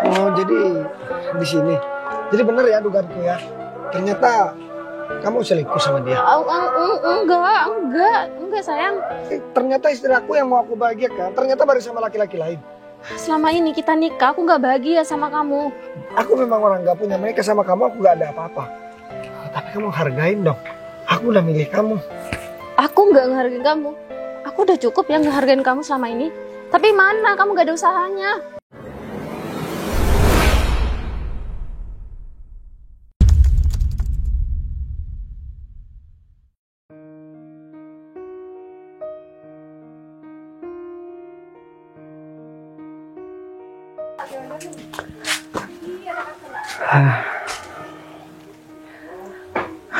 Oh, jadi di sini. Jadi benar ya dugaanku ya. Ternyata kamu selingkuh sama dia. Enggak sayang. Ternyata istri aku yang mau aku bahagiakan, ternyata baru sama laki-laki lain. Selama ini kita nikah, aku nggak bahagia sama kamu. Aku memang orang nggak punya, menikah sama kamu aku nggak ada apa-apa. Tapi kamu hargain dong. Aku udah milih kamu. Aku nggak ngehargain kamu. Aku udah cukup ya ngehargain kamu selama ini. Tapi mana kamu nggak ada usahanya.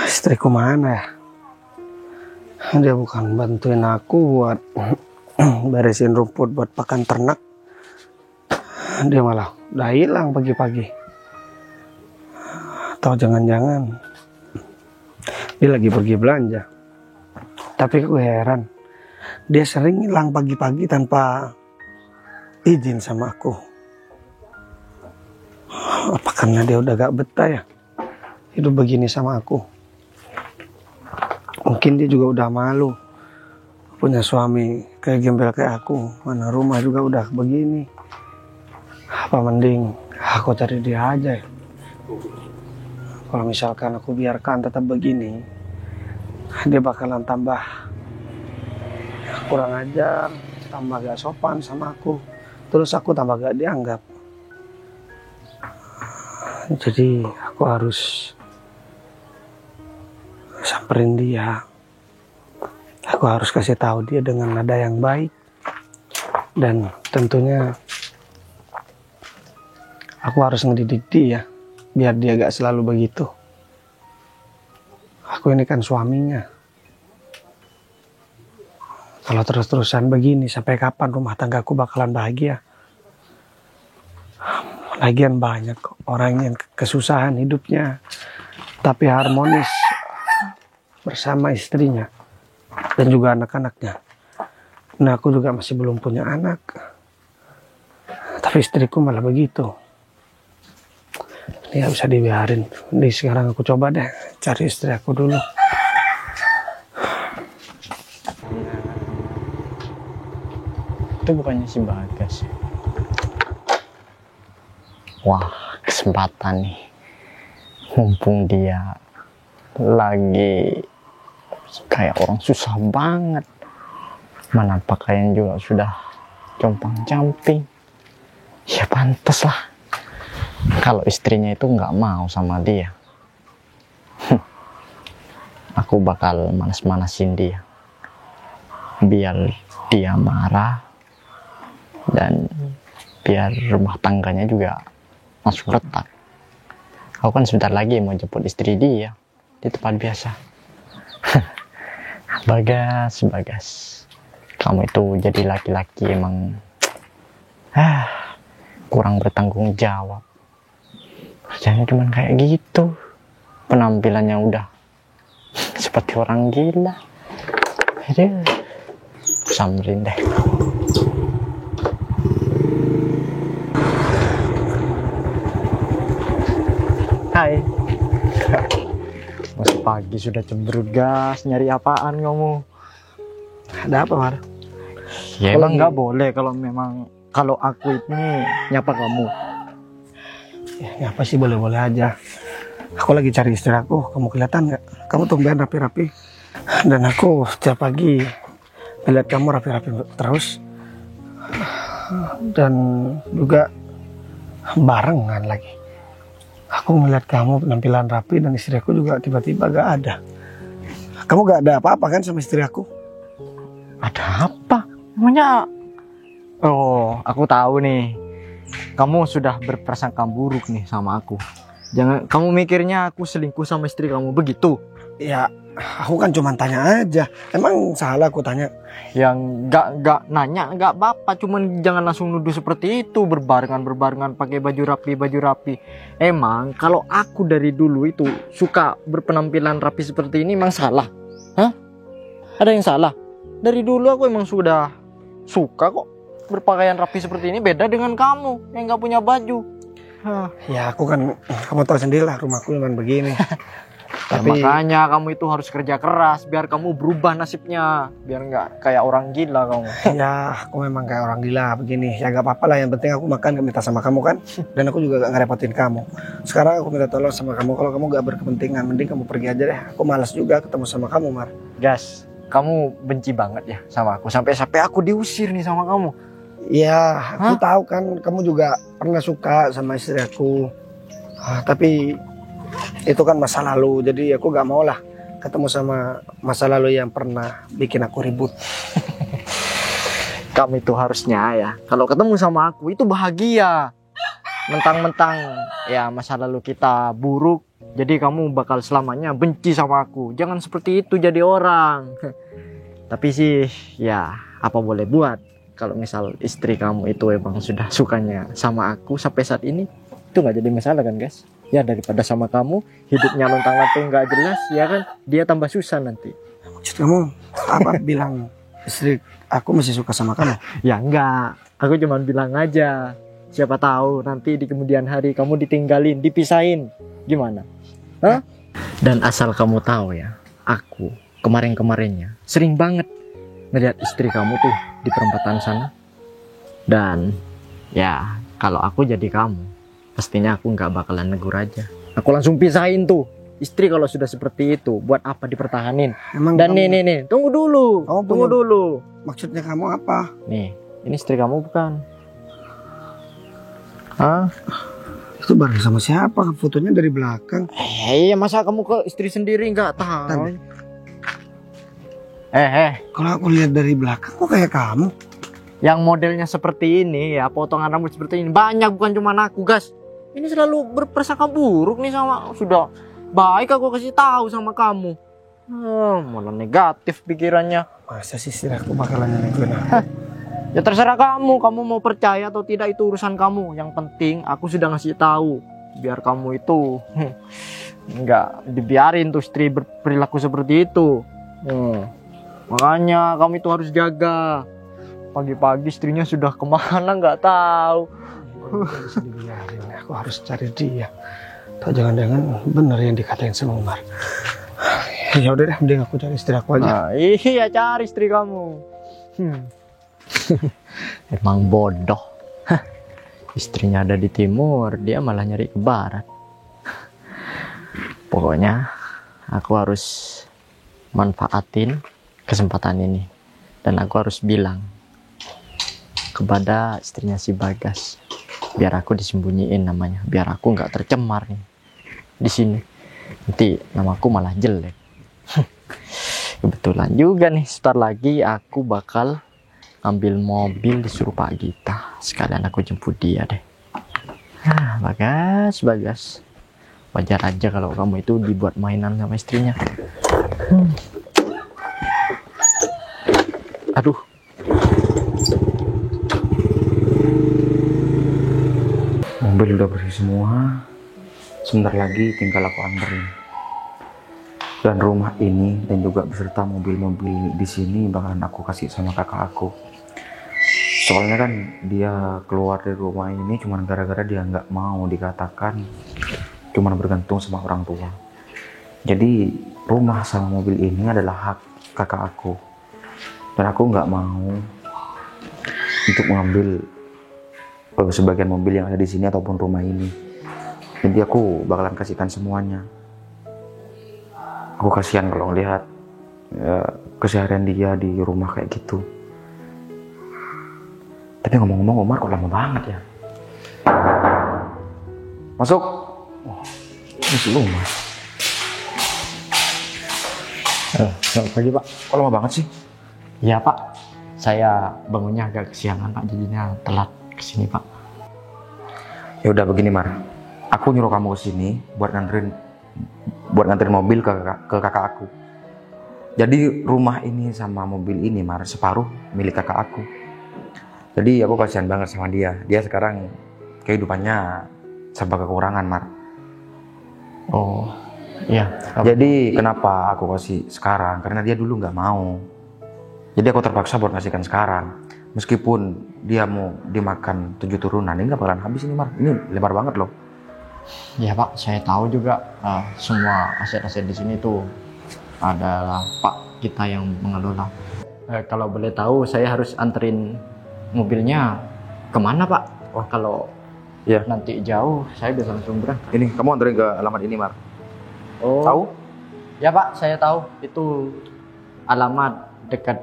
Istriku mana ya? Dia bukan bantuin aku buat beresin rumput buat pakan ternak. Dia malah udah hilang pagi-pagi. Atau jangan-jangan dia lagi pergi belanja. Tapi aku heran, dia sering hilang pagi-pagi tanpa izin sama aku. Apa karena dia udah gak betah ya hidup begini sama aku? Mungkin dia juga udah malu punya suami kayak gembel kayak aku. Mana rumah juga udah begini. Apa mending aku cari dia aja ya? Kalau misalkan aku biarkan tetap begini, dia bakalan tambah kurang ajar, tambah gak sopan sama aku. Terus aku tambah gak dianggap. Jadi aku harus samperin dia. Aku harus kasih tahu dia dengan nada yang baik. Dan tentunya aku harus ngedidik dia biar dia gak selalu begitu. Aku ini kan suaminya. Kalau terus-terusan begini, sampai kapan rumah tanggaku bakalan bahagia? Lagian banyak orang yang kesusahan hidupnya, tapi harmonis bersama istrinya dan juga anak-anaknya. Nah, aku juga masih belum punya anak, tapi istriku malah begitu. Ini gak bisa dibiarin. Ini sekarang aku coba deh cari istri aku dulu. Itu bukannya si Bagas? Wah, kesempatan nih. Mumpung dia lagi kayak orang susah banget. Mana pakaian juga sudah compang-camping. Ya pantas lah kalau istrinya itu nggak mau sama dia. Aku bakal manas-manasin dia biar dia marah dan biar rumah tangganya juga masuk retak. Aku kan sebentar lagi mau jemput istri dia di tempat biasa. Bagas, kamu itu jadi laki-laki emang kurang bertanggung jawab. Kerjanya cuman kayak gitu, penampilannya udah seperti orang gila. Aduh, samperin deh. Hai. Masih pagi sudah cemberut gas, nyari apaan kamu? Ada apa, Mar? Ya emang nggak boleh kalau aku ini nyapa kamu. Ya, nyapa sih boleh-boleh aja. Aku lagi cari istri aku, kamu kelihatan nggak? Kamu tumben rapi-rapi. Dan aku setiap pagi melihat kamu rapi-rapi terus. Dan juga barengan lagi. Aku ngeliat kamu penampilan rapi dan istri aku juga tiba-tiba gak ada. Kamu gak ada apa-apa kan sama istri aku? Ada apa? Namanya? Oh, aku tahu nih. Kamu sudah berprasangka buruk nih sama aku. Jangan kamu mikirnya aku selingkuh sama istri kamu begitu. Ya, aku kan cuma tanya aja. Emang salah aku tanya? Yang nggak nanya nggak apa-apa, cuman jangan langsung nuduh seperti itu, berbarengan pakai baju rapi. Emang kalau aku dari dulu itu suka berpenampilan rapi seperti ini emang salah? Hah? Ada yang salah? Dari dulu aku emang sudah suka kok. berpakaian rapi seperti ini beda dengan kamu yang nggak punya baju. Ya aku kan, kamu tahu sendiri lah rumahku memang begini. Ya, Tapi makanya kamu itu harus kerja keras biar kamu berubah nasibnya, biar nggak kayak orang gila kamu. ya aku memang kayak orang gila begini. Ya gak apa-apa lah, yang penting aku makan gak minta sama kamu kan. Dan aku juga gak ngerepotin kamu. Sekarang aku minta tolong sama kamu, kalau kamu gak berkepentingan, mending kamu pergi aja deh. Aku malas juga ketemu sama kamu, Mar. Gas, kamu benci banget ya sama aku, sampai aku diusir nih sama kamu. Ya aku tahu kan kamu juga pernah suka sama istri aku. Tapi itu kan masa lalu, jadi aku gak mau lah ketemu sama masa lalu yang pernah bikin aku ribut. Kamu itu harusnya ya, kalau ketemu sama aku itu bahagia. Mentang-mentang ya masa lalu kita buruk, jadi kamu bakal selamanya benci sama aku. Jangan seperti itu jadi orang. Tapi sih ya apa boleh buat, kalau misal istri kamu itu emang sudah sukanya sama aku sampai saat ini, itu nggak jadi masalah kan guys. Ya daripada sama kamu hidupnya lontang-lantung nggak jelas, ya kan, dia tambah susah nanti. Maksud kamu apa bilang istri aku masih suka sama kamu? Ya enggak, aku cuma bilang aja, siapa tahu nanti di kemudian hari kamu ditinggalin, dipisahin, gimana? Hah? Dan asal kamu tahu ya, aku kemarin-kemarinnya sering banget ngeliat istri kamu tuh di perempatan sana. Dan ya kalau aku jadi kamu, pastinya aku nggak bakalan negur aja. Aku langsung pisahin tuh. Istri kalau sudah seperti itu, buat apa dipertahanin? Emang Dan kamu, nih, tunggu dulu. Kamu Tunggu punya- dulu. maksudnya kamu apa? Nih, ini istri kamu bukan? Hah? Itu bareng sama siapa? Fotonya dari belakang. Iya, masa kamu ke istri sendiri nggak tahu? Tan. Kalau aku lihat dari belakang kok kayak kamu. yang modelnya seperti ini ya, potongan rambut seperti ini banyak, bukan cuma aku, guys. Ini selalu berprasangka buruk nih sama, sudah baik aku kasih tahu sama kamu. Malah negatif pikirannya. Masa sih istri aku bakalan negur? Ya terserah kamu mau percaya atau tidak, itu urusan kamu. Yang penting aku sudah ngasih tahu, biar kamu itu nggak dibiarin tuh istri berperilaku seperti itu. Makanya kamu itu harus jaga. Pagi-pagi istrinya sudah kemana nggak tahu. Bisa dibiarin, aku harus cari dia. Atau jangan-jangan bener yang dikatain sama Umar. Ya udah deh, mending aku cari istri aku aja. Nah, iya, cari istri kamu. Emang bodoh. Istrinya ada di timur, dia malah nyari ke barat. Pokoknya aku harus manfaatin kesempatan ini, dan aku harus bilang kepada istrinya si Bagas, biar aku disembunyiin namanya, biar aku nggak tercemar nih di sini. Nanti namaku malah jelek. Kebetulan juga nih, sebentar lagi aku bakal ambil mobil disuruh Pak Gita, sekalian aku jemput dia deh. Bagas, wajar aja kalau kamu itu dibuat mainan sama istrinya. Aduh, mobil udah bersih semua, sebentar lagi tinggal aku anterin. Dan rumah ini dan juga beserta mobil-mobil di sini bakalan aku kasih sama kakak aku. Soalnya kan dia keluar dari rumah ini cuman gara-gara dia nggak mau dikatakan cuman bergantung sama orang tua. Jadi rumah sama mobil ini adalah hak kakak aku, dan aku nggak mau untuk mengambil sebagian mobil yang ada di sini ataupun rumah ini. Jadi aku bakalan kasihkan semuanya. Aku kasihan kalau ngelihat keseharian dia di rumah kayak gitu. Tapi ngomong-ngomong, Omar kok lama banget ya? Masuk. Masuk rumah. selamat pagi Pak. Kok lama banget sih? Iya Pak, saya bangunnya agak kesiangan Pak, jadinya telat kesini Pak. Ya udah begini Mar, aku nyuruh kamu kesini buat nganterin mobil ke kakak aku. Jadi rumah ini sama mobil ini Mar, separuh milik kakak aku. Jadi aku kasihan banget sama dia. Dia sekarang kehidupannya serba kekurangan Mar. Oh iya. Jadi kenapa aku kasih sekarang? Karena dia dulu nggak mau. Jadi aku terpaksa buat ngasihkan sekarang. Meskipun dia mau dimakan 7 turunan, ini nggak bakalan habis ini Mar. Ini lebar banget loh. Ya Pak, saya tahu juga semua aset-aset di sini tuh adalah Pak kita yang mengelola. Kalau boleh tahu, saya harus anterin mobilnya kemana Pak? Wah, kalau Ya. nanti jauh, saya bisa langsung berangkat. Ini kamu anterin ke alamat ini Mar. Oh, Tahu? Ya Pak, saya tahu. Itu alamat dekat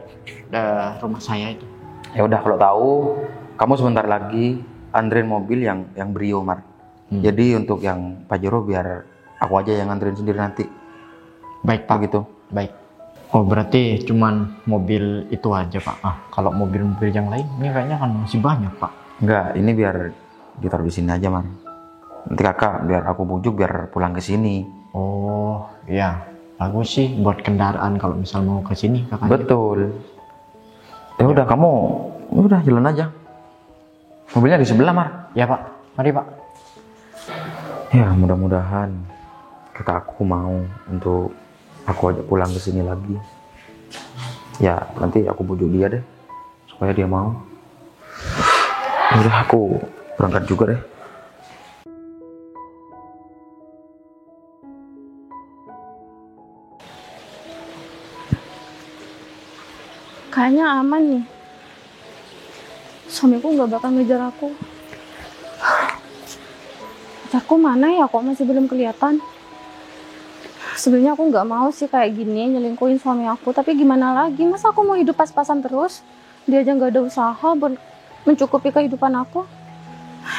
rumah saya itu. Ya udah kalau tahu, kamu sebentar lagi anterin mobil yang Brio Mar. Jadi untuk yang Pajero biar aku aja yang anterin sendiri nanti. Baik Pak. Gitu. Baik. Oh, berarti cuman mobil itu aja Pak. Kalau mobil-mobil yang lain, ini kayaknya kan masih banyak Pak. Enggak, ini biar ditaruh di sini aja Mar. Nanti kakak biar aku bujuk biar pulang ke sini. Oh, iya. Bagus sih buat kendaraan kalau misal mau ke sini kakaknya. Betul. Ya udah kamu udah jalan aja. Mobilnya di sebelah Mar. Ya Pak. Mari Pak. Ya mudah-mudahan kakakku mau untuk aku ajak pulang ke sini lagi. Ya nanti aku bujuk dia deh supaya dia mau. Ya udah aku berangkat juga deh. Kayaknya aman nih. Suamiku nggak bakal ngejar aku. Pacarku mana ya, kok masih belum kelihatan? Sebenarnya aku nggak mau sih kayak gini nyelingkuhin suami aku, tapi gimana lagi? Masa aku mau hidup pas-pasan terus? Dia aja nggak ada usaha buat mencukupi kehidupan aku.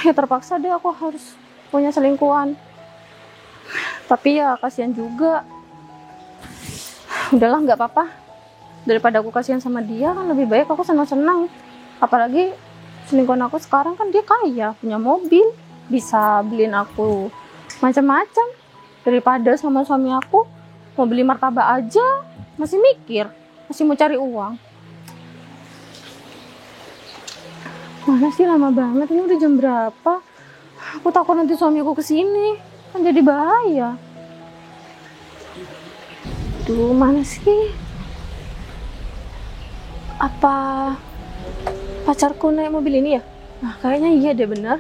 Ya terpaksa deh aku harus punya selingkuhan. Tapi ya kasihan juga. Udahlah, nggak apa-apa. Daripada aku kasihan sama dia, kan lebih baik aku senang-senang. Apalagi selingkuhan aku sekarang kan dia kaya, punya mobil, bisa beliin aku macam-macam. Daripada sama suami aku mau beli martabak aja masih mikir, masih mau cari uang. Mana sih lama banget, ini udah jam berapa? Aku takut nanti suami aku kesini, kan jadi bahaya. Duh, mana sih? Apa pacarku naik mobil ini ya? Nah, kayaknya iya deh, bener.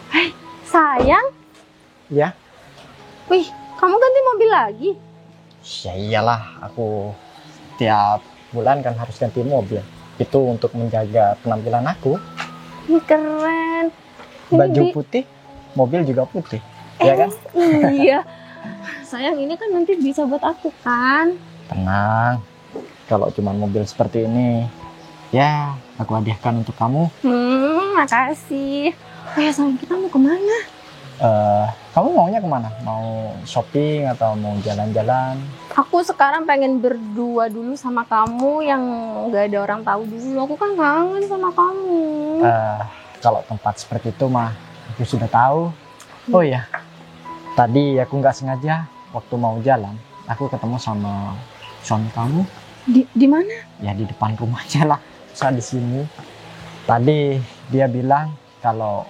Hai, sayang. Ya. Wih, kamu ganti mobil lagi? Ya iyalah, aku tiap bulan kan harus ganti mobil. Itu untuk menjaga penampilan aku. Ih, keren. Ini Baju putih, mobil juga putih. Ya kan? Iya. Sayang, ini kan nanti bisa buat aku kan? Tenang. Kalau cuma mobil seperti ini, ya aku hadiahkan untuk kamu. Makasih. Oh ya sayang, kita mau kemana? Kamu maunya kemana? Mau shopping atau mau jalan-jalan? Aku sekarang pengen berdua dulu sama kamu yang nggak ada orang tahu dulu. Aku kan kangen sama kamu. Kalau tempat seperti itu mah aku sudah tahu. Oh iya, tadi aku nggak sengaja waktu mau jalan, aku ketemu sama suami kamu. Di mana? Ya di depan rumahnya lah, saya di sini. Tadi dia bilang kalau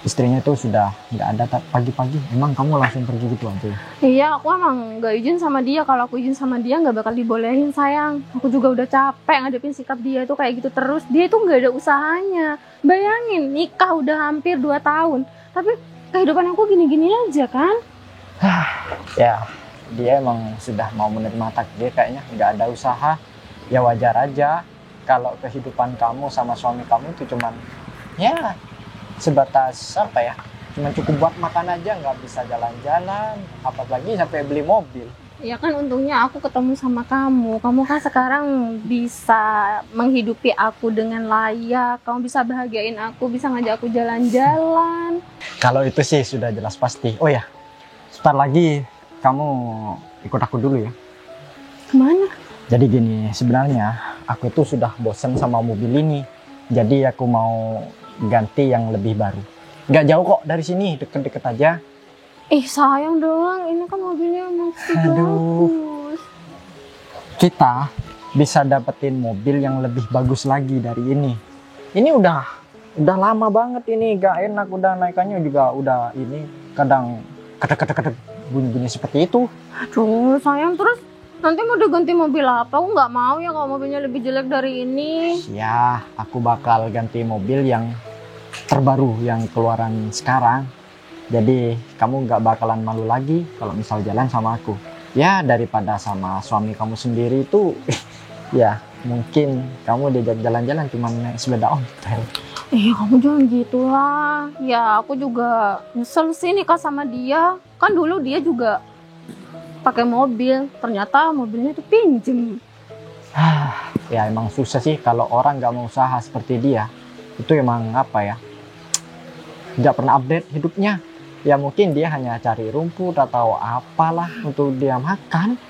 istrinya itu sudah nggak ada pagi-pagi. Emang kamu langsung pergi gitu aja? Iya, aku emang nggak izin sama dia. Kalau aku izin sama dia nggak bakal dibolehin, sayang. Aku juga udah capek ngadepin sikap dia itu kayak gitu terus. Dia itu nggak ada usahanya. Bayangin, nikah udah hampir 2 tahun. Tapi kehidupan aku gini-gini aja kan? Ya, dia emang sudah mau menerima takdir, kayaknya nggak ada usaha. Ya wajar aja kalau kehidupan kamu sama suami kamu itu cuman ya sebatas apa ya, cuma cukup buat makan aja, nggak bisa jalan-jalan, apalagi sampai beli mobil. Ya kan untungnya aku ketemu sama kamu. Kamu kan sekarang bisa menghidupi aku dengan layak. Kamu bisa bahagiain aku, bisa ngajak aku jalan-jalan. Kalau itu sih sudah jelas pasti. Oh ya, sebentar lagi kamu ikut aku dulu ya. Kemana? Jadi gini, sebenarnya aku tuh sudah bosen sama mobil ini. Jadi aku mau ganti yang lebih baru. Nggak jauh kok dari sini, deket-deket aja. Sayang dong, ini kan mobilnya masih Aduh. bagus. Kita bisa dapetin mobil yang lebih bagus lagi dari ini. Ini udah lama banget ini, gak enak, udah naikannya juga udah ini kadang kadang bunyi-bunyi seperti itu. Aduh sayang, terus nanti mau diganti mobil apa? Aku nggak mau ya kalau mobilnya lebih jelek dari ini. Ya, aku bakal ganti mobil yang terbaru yang keluaran sekarang. Jadi kamu nggak bakalan malu lagi kalau misal jalan sama aku. Ya daripada sama suami kamu sendiri itu, ya mungkin kamu diajak jalan-jalan cuma naik sepeda ontel. Kamu jangan gitu lah. Ya aku juga nyesel sih nikah sama dia. Kan dulu dia juga pakai mobil, ternyata mobilnya itu pinjem. Ya emang susah sih kalau orang nggak mau usaha seperti dia. Itu emang apa ya, nggak pernah update hidupnya. Ya mungkin dia hanya cari rumput atau apalah untuk dia makan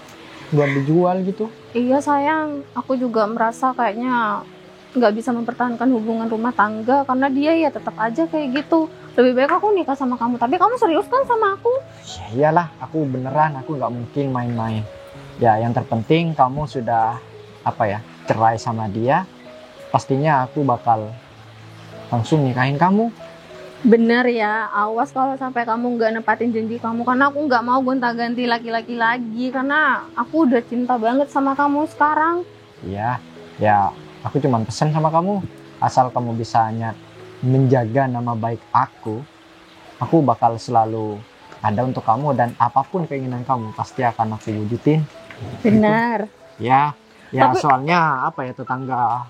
buat dijual gitu. Iya sayang, aku juga merasa kayaknya nggak bisa mempertahankan hubungan rumah tangga karena dia ya tetap aja kayak gitu. Lebih baik aku nikah sama kamu, tapi kamu serius kan sama aku? Ya iyalah, aku beneran, aku nggak mungkin main-main. Ya yang terpenting kamu sudah cerai sama dia, pastinya aku bakal langsung nikahin kamu. Bener ya, awas kalau sampai kamu nggak nepatin janji kamu, karena aku nggak mau gonta-ganti laki-laki lagi, karena aku udah cinta banget sama kamu sekarang. Iya, ya aku cuma pesan sama kamu, asal kamu bisa menjaga nama baik aku bakal selalu ada untuk kamu, dan apapun keinginan kamu pasti akan aku wujudin. Benar. Ya Tapi soalnya tetangga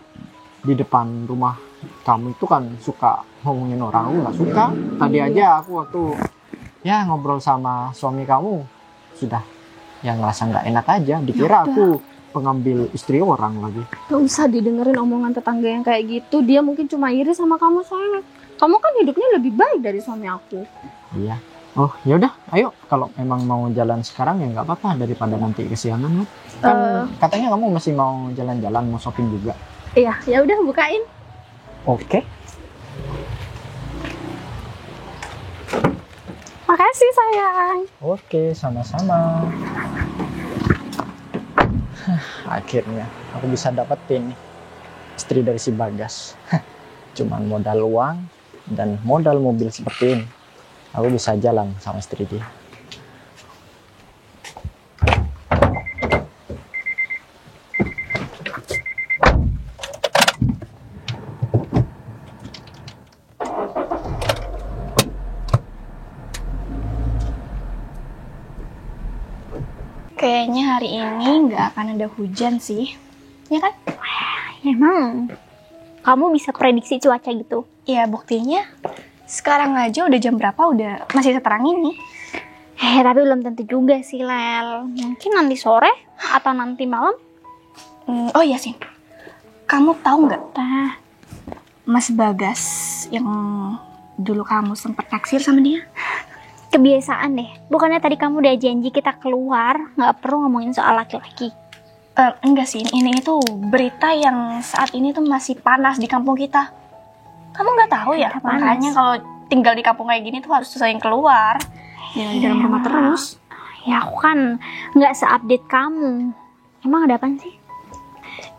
di depan rumah kamu itu kan suka ngomongin orang, aku nggak suka. Tadi aja aku waktu ngobrol sama suami kamu sudah ngerasa nggak enak aja, dikira aku pengambil istri orang lagi. gak usah didengerin omongan tetangga yang kayak gitu, dia mungkin cuma iri sama kamu sayang. Kamu kan hidupnya lebih baik dari suami aku. Iya. Oh yaudah, ayo kalau memang mau jalan sekarang ya nggak apa-apa, daripada nanti kesiangan kan. Katanya kamu masih mau jalan-jalan, mau shopping juga. Iya, ya udah bukain. Oke. Makasih sayang. Oke, sama-sama. Akhirnya aku bisa dapetin nih istri dari si Bagas. Cuman modal uang dan modal mobil seperti ini, aku bisa jalan sama istri dia. Kayaknya hari ini nggak akan ada hujan sih, ya kan? Emang kamu bisa prediksi cuaca gitu? Ya buktinya sekarang aja udah jam berapa udah masih seterang ini. Tapi belum tentu juga sih, Lel. Mungkin nanti sore atau nanti malam. Oh iya Sin, kamu tahu nggak Nah, Mas Bagas yang dulu kamu sempat naksir sama dia? kebiasaan deh. Bukannya tadi kamu udah janji kita keluar, nggak perlu ngomongin soal laki-laki. Enggak sih, ini tuh berita yang saat ini tuh masih panas di kampung kita. Kamu nggak tahu ya? Panas. Makanya kalau tinggal di kampung kayak gini tuh harus sering keluar, jangan di dalam rumah terus. Ya aku kan nggak seupdate kamu. Emang ada apa sih?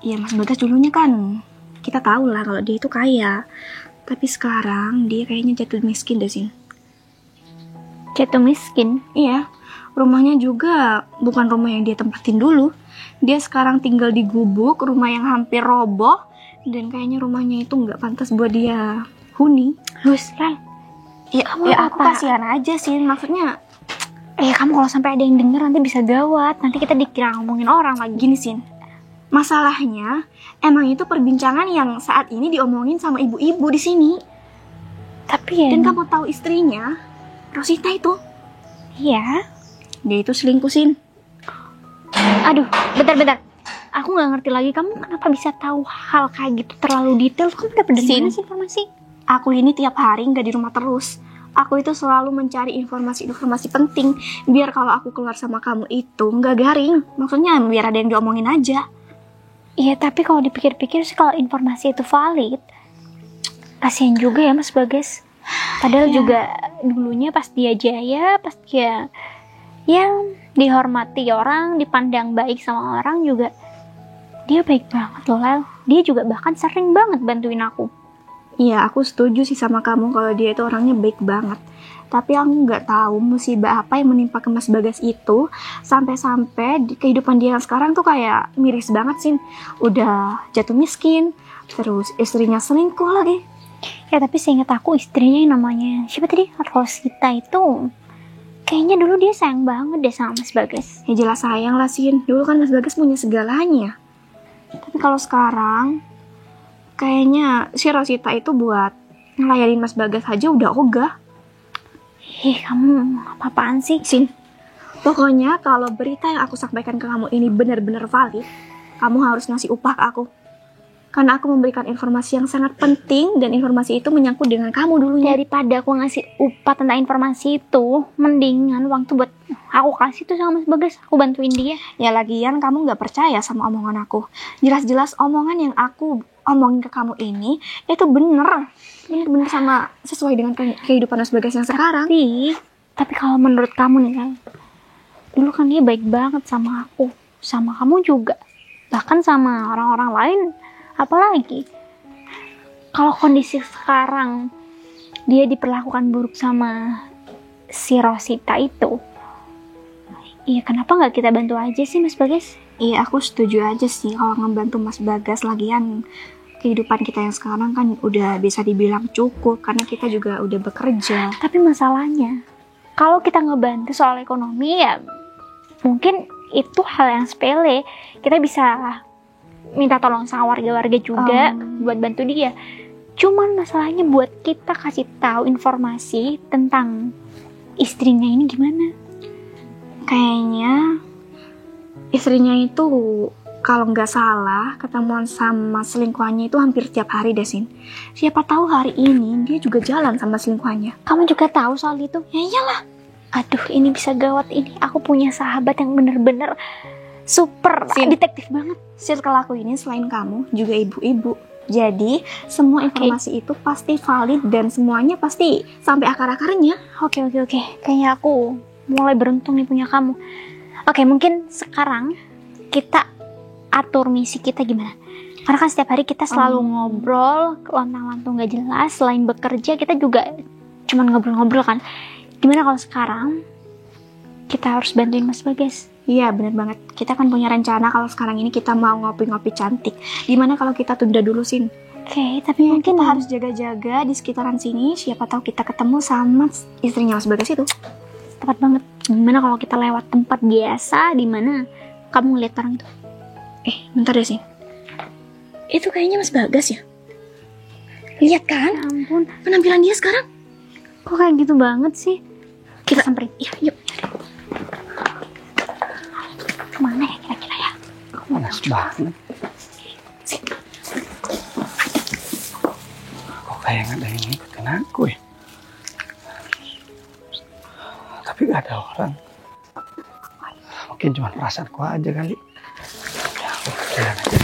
Iya Mas Bagas dulunya kan kita tahu lah kalau dia itu kaya, tapi sekarang dia kayaknya jatuh miskin deh Sin. Jatuh miskin? Iya, rumahnya juga bukan rumah yang dia tempatin dulu. Dia sekarang tinggal di gubuk, rumah yang hampir roboh, dan kayaknya rumahnya itu nggak pantas buat dia huni. Lus, Lel. Ya aku apa? kasihan aja sih, maksudnya. Kamu kalau sampai ada yang denger nanti bisa gawat. Nanti kita dikira ngomongin orang lagi. Gini Sin, masalahnya emang itu perbincangan yang saat ini diomongin sama ibu-ibu di sini. Tapi ya. Dan kamu tahu istrinya, Rosita itu, Iya. dia itu selingkuh Sin. Aduh, bentar. Aku nggak ngerti lagi, kamu kenapa bisa tahu hal kayak gitu terlalu detail? Kamu dapet dari mana sih informasi? Aku ini tiap hari nggak di rumah terus. Aku itu selalu mencari informasi-informasi penting, biar kalau aku keluar sama kamu itu nggak garing. Maksudnya biar ada yang diomongin aja. Iya, tapi kalau dipikir-pikir sih kalau informasi itu valid, kasihan juga ya Mas Bagas. Padahal juga dulunya pas dia jaya, pas dia dihormati orang, dipandang baik sama orang juga, Dia baik banget loh, Lel. Dia juga bahkan sering banget bantuin aku. Iya, aku setuju sih sama kamu kalau dia itu orangnya baik banget. Tapi aku nggak tahu musibah apa yang menimpa ke Mas Bagas itu sampai-sampai di kehidupan dia yang sekarang tuh kayak miris banget sih. Udah jatuh miskin, terus istrinya selingkuh lagi. Ya tapi seingat aku istrinya yang namanya siapa tadi? Rosita itu kayaknya dulu dia sayang banget deh sama Mas Bagas. Ya jelas sayang lah Sin. Dulu kan Mas Bagas punya segalanya. Tapi kalau sekarang kayaknya si Rosita itu buat ngelayanin Mas Bagas aja udah ogah. Kamu apa-apaan sih? Sin, pokoknya kalau berita yang aku sampaikan ke kamu ini benar-benar valid, kamu harus ngasih upah ke aku. Karena aku memberikan informasi yang sangat penting dan informasi itu menyangkut dengan kamu dulunya. Daripada aku ngasih upah tentang informasi itu, mendingan uang tuh buat aku kasih tuh sama Mas Bagas, aku bantuin dia. Ya lagian kamu gak percaya sama omongan aku. Jelas-jelas omongan yang aku omongin ke kamu ini itu bener sama sesuai dengan kehidupan Mas Bagas yang sekarang. Tapi kalau menurut kamu nih kan, dulu kan dia baik banget sama aku, sama kamu juga, bahkan sama orang-orang lain. Apalagi kalau kondisi sekarang dia diperlakukan buruk sama si Rosita itu, iya kenapa nggak kita bantu aja sih Mas Bagas? Iya aku setuju aja sih kalau ngebantu Mas Bagas. Lagian kehidupan kita yang sekarang kan udah bisa dibilang cukup karena kita juga udah bekerja. Tapi masalahnya kalau kita ngebantu soal ekonomi ya mungkin itu hal yang sepele, kita bisa minta tolong sama warga-warga juga buat bantu dia. Cuman masalahnya buat kita kasih tahu informasi tentang istrinya ini gimana? Kayaknya istrinya itu kalau nggak salah ketemuan sama selingkuhannya itu hampir tiap hari deh Sin. Siapa tahu hari ini dia juga jalan sama selingkuhannya. Kamu juga tahu soal itu? Ya iyalah. Aduh ini bisa gawat ini. Aku punya sahabat yang bener-bener super detektif banget. Circle aku ini selain kamu juga ibu-ibu. Jadi semua informasi itu pasti valid dan semuanya pasti sampai akar-akarnya. Oke. Kayaknya aku mulai beruntung nih punya kamu. Oke, mungkin sekarang kita atur misi kita gimana? Karena kan setiap hari kita selalu ngobrol, lontang-lantung gak jelas. Selain bekerja kita juga cuman ngobrol-ngobrol kan. Gimana kalau sekarang kita harus bantuin Mas Bagas? Iya bener banget. Kita kan punya rencana kalau sekarang ini kita mau ngopi-ngopi cantik. Gimana kalau kita tunda dulu Sin? Oke, tapi mungkin kita harus jaga-jaga di sekitaran sini. Siapa tahu kita ketemu sama istrinya Mas Bagas itu. Tepat banget. Gimana kalau kita lewat tempat biasa di mana kamu ngeliat orang itu? Bentar deh Sin. Itu kayaknya Mas Bagas ya? Lihat kan? Ya ampun, penampilan dia sekarang. kok kayak gitu banget sih? Kita samperin. Yuk. Kemana ya kira-kira ya? Panas banget. Kok kayak ada yang ngikutin aku ya? Tapi gak ada orang. Mungkin cuma perasaanku aja kali. Ya, aku jalan aja.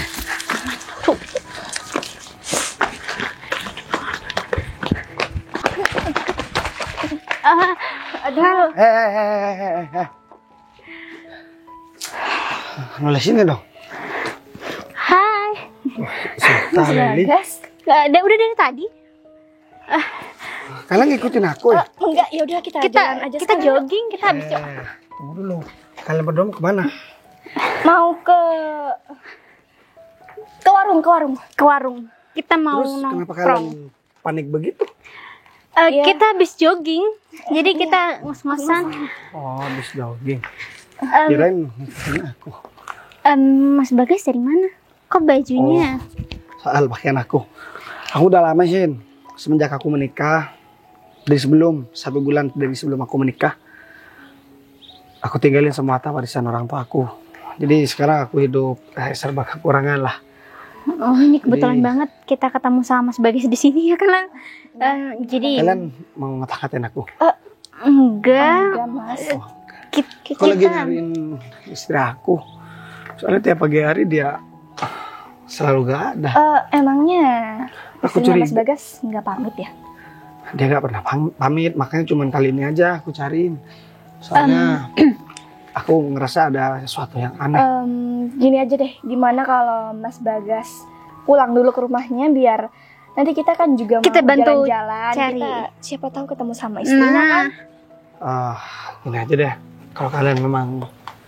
Aduh. Nulis ini dong. Hai. Mas Bagas. Gak ada, udah dari tadi. Kalian ngikutin aku ya? Enggak, ya udah kita jalan aja kita sekarang. jogging, kita habis Tunggu dulu. Kalian berdua mau kemana? Mau ke warung. Kita mau Terus kenapa nongkrong. kalian panik begitu? Kita habis jogging, jadi kita ngos-ngosan. Oh, habis jogging. Kirain ngikutin aku. Mas Bagas dari mana? Kok bajunya? Soal pakaian aku. Aku udah lama sih. Semenjak aku menikah. Dari sebelum, 1 bulan dari sebelum aku menikah. Aku tinggalin semua harta warisan orang tua aku. Jadi sekarang aku hidup serba kekurangan lah. Oh ini kebetulan banget kita ketemu sama Mas Bagas di sini ya kan? Jadi Kalian mau ngata-ngatain aku? enggak. Mas. Aku lagi nyariin istri aku. Soalnya tiap pagi hari dia selalu gak ada. Emangnya Aku istrinya curiga. Mas Bagas nggak pamit ya? Dia gak pernah pamit, makanya cuma kali ini aja aku cariin. Soalnya aku ngerasa ada sesuatu yang aneh. Gini aja deh, gimana kalau Mas Bagas pulang dulu ke rumahnya biar nanti kita kan juga Kita mau bantu jalan-jalan. cari. Kita siapa tahu ketemu sama istrinya kan. Gini aja deh, kalau kalian memang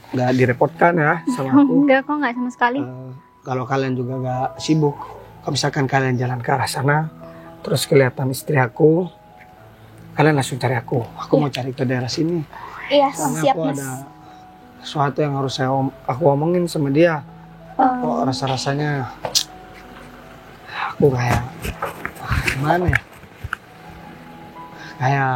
nggak direpotkan ya sama aku, Enggak kok, enggak sama sekali. kalau kalian juga nggak sibuk, kalau misalkan kalian jalan ke arah sana, terus kelihatan istri aku, kalian langsung cari aku. Aku mau cari ke daerah sini. Iya, Karena siap aku Mas. ada sesuatu yang harus aku omongin sama dia. Kok rasa-rasanya aku kayak gimana ya? Kayak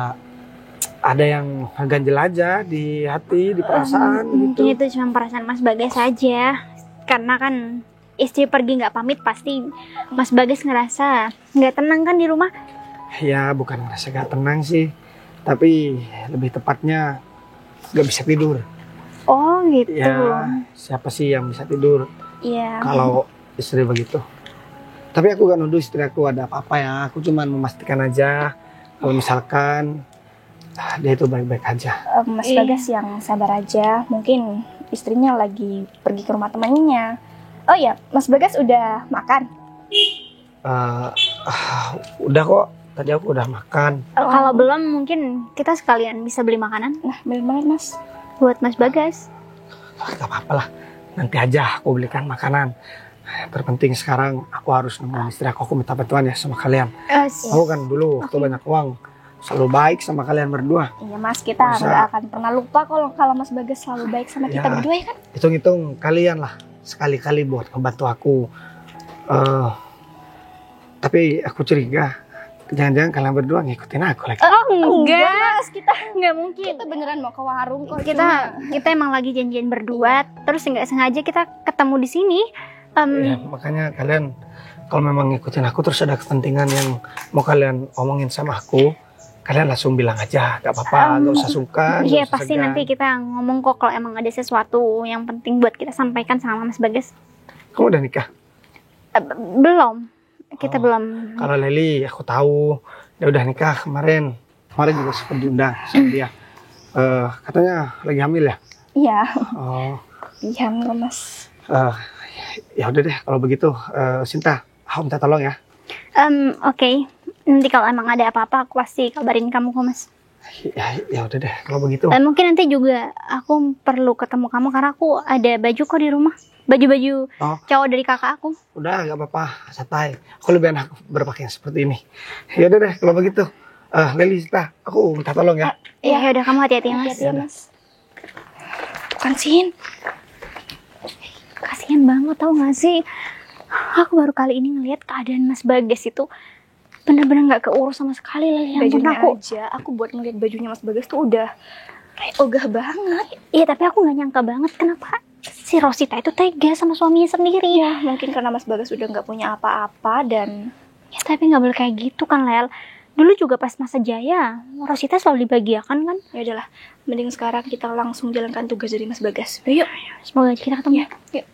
ada yang ganjel aja di hati, di perasaan Mungkin gitu. itu cuma perasaan Mas Bagas saja. Karena kan istri pergi nggak pamit, pasti Mas Bagas ngerasa nggak tenang kan di rumah. Ya bukan merasa gak tenang sih, tapi lebih tepatnya gak bisa tidur. Oh gitu. Ya siapa sih yang bisa tidur Iya. kalau istri begitu? Tapi aku gak nuduh istri aku ada apa-apa ya. Aku cuma memastikan aja kalau misalkan dia itu baik-baik aja. Mas Bagas yang sabar aja. Mungkin istrinya lagi pergi ke rumah temannya. Oh iya, Mas Bagas udah makan? Udah kok, tadi aku udah makan. Kalau belum mungkin kita sekalian bisa beli makanan Nah, bener-bener Mas. buat Mas Bagas. Gak apa-apa lah, nanti aja aku belikan makanan. Yang terpenting sekarang aku harus nemuin istri aku minta bantuan ya sama kalian. Aku kan dulu waktu banyak uang selalu baik sama kalian berdua. Iya Mas, kita Masa- nggak akan pernah lupa kalau Mas Bagas selalu baik sama kita Ya. berdua ya kan? Hitung-hitung kalian lah sekali-kali buat ngebantu aku. Tapi aku curiga jangan-jangan kalian berdua ngikutin aku lagi. Oh enggak, Mas, kita enggak mungkin. beneran mau ke warung kok. Kita emang lagi janjian berdua, terus nggak sengaja kita ketemu di sini. Ya, makanya kalian kalau memang ngikutin aku terus ada kepentingan yang mau kalian omongin sama aku, kalian langsung bilang aja, gak apa-apa, gak usah sungkan. Iya gak usah pasti segan. nanti kita ngomong kok kalau emang ada sesuatu yang penting buat kita sampaikan sama Mas Bagas. Kamu udah nikah? Belum, kita Oh. belum. Kalau Leli aku tahu dia udah nikah kemarin juga sempat diundang sama dia. Katanya lagi hamil ya? Iya, Oh, iya Mas. ya udah deh kalau begitu, Sinta, aku minta tolong ya. Oke. Nanti kalau emang ada apa-apa aku pasti kabarin kamu kok Mas. Ya udah deh kalau begitu. Mungkin nanti juga aku perlu ketemu kamu karena aku ada baju kok di rumah. Baju-baju Oh. cowok dari kakak aku. Udah gak apa-apa, santai. Aku lebih enak berpakaian seperti ini. Ya udah deh kalau begitu. Leli, Sinta, aku minta tolong ya. Ya udah kamu hati-hati ya Mas. Hati-hati ya Mas. Bukan Sin. Kasian banget tau gak sih? Aku baru kali ini ngelihat keadaan Mas Bagas itu bener-bener gak keurus sama sekali lah. Ya ampun, Bajunya aku aku buat ngeliat bajunya Mas Bagas tuh udah kayak ogah banget. Iya tapi aku gak nyangka banget kenapa si Rosita itu tega sama suaminya sendiri. Ya, mungkin karena Mas Bagas udah nggak punya apa-apa dan Ya tapi gak boleh kayak gitu kan Lel. Dulu juga pas masa jaya Rosita selalu dibahagiakan kan. ya udahlah. Mending sekarang kita langsung jalankan tugas dari Mas Bagas. Yuk. Semoga aja kita ketemu. Yuk.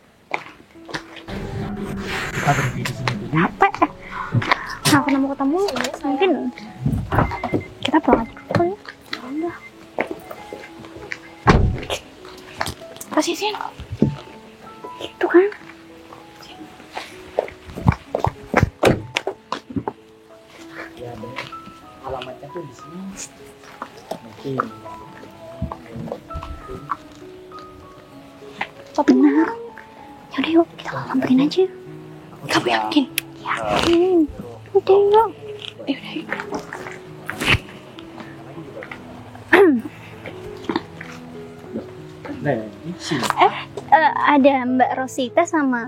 Apa? Nggak pernah mau ketemu. Mungkin kita pulang aja dulu ya. Udah. Kasih Sin. Itu kan. Alamatnya tuh di sini. Mungkin. Oh benar. Yaudah yuk kita samperin aja. Kamu yakin? Yakin. Udah yuk. Yaudah, yuk. Nah, di sini. Ada Mbak Rosita sama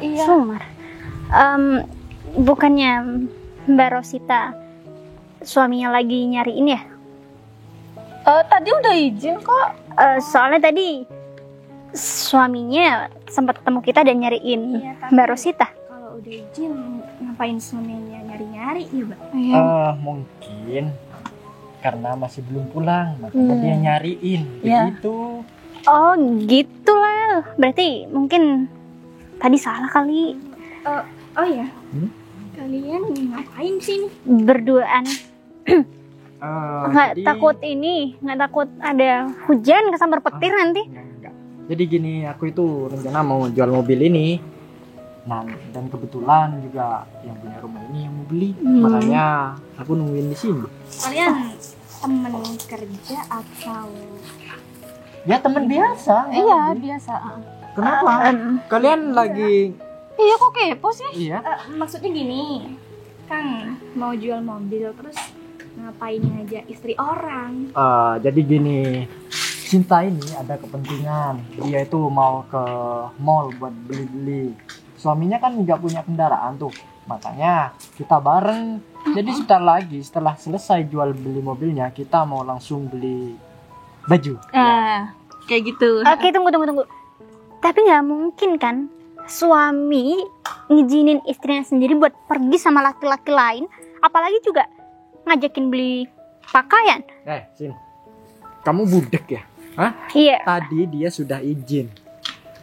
Iya. Sumar. Bukannya Mbak Rosita suaminya lagi nyariin ya? Tadi udah izin kok. Soalnya tadi suaminya sempat ketemu kita dan nyariin Iya, tapi- Mbak Rosita. Kalau udah izin ngapain suaminya nyari-nyari ya, Mbak? Mungkin karena masih belum pulang, makanya dia nyariin. Iya. Begitu. Oh gitu lah. Berarti mungkin tadi salah kali. Oh ya. Kalian ngapain di sini? Berduaan. Nggak takut ini, nggak takut ada hujan kesambar petir nanti. Enggak. Jadi gini, aku itu rencana mau jual mobil ini. Nah, dan kebetulan juga yang punya rumah ini yang mau beli. Makanya aku nungguin di sini. Kalian temen kerja atau Ya teman biasa. Iya, biasa. Kenapa? Kalian lagi Iya, kok kepo sih? iya? maksudnya gini, kan mau jual mobil terus ngapain aja istri orang? Jadi gini, Cinta ini ada kepentingan. Dia itu mau ke mall buat beli-beli. Suaminya kan nggak punya kendaraan tuh, makanya kita bareng. Jadi sebentar lagi setelah selesai jual beli mobilnya, kita mau langsung beli baju. Kayak gitu. Oke, tunggu. Tapi nggak mungkin kan suami ngizinin istrinya sendiri buat pergi sama laki-laki lain, apalagi juga ngajakin beli pakaian. Sin, kamu budek ya? Hah? Iya. Tadi dia sudah izin.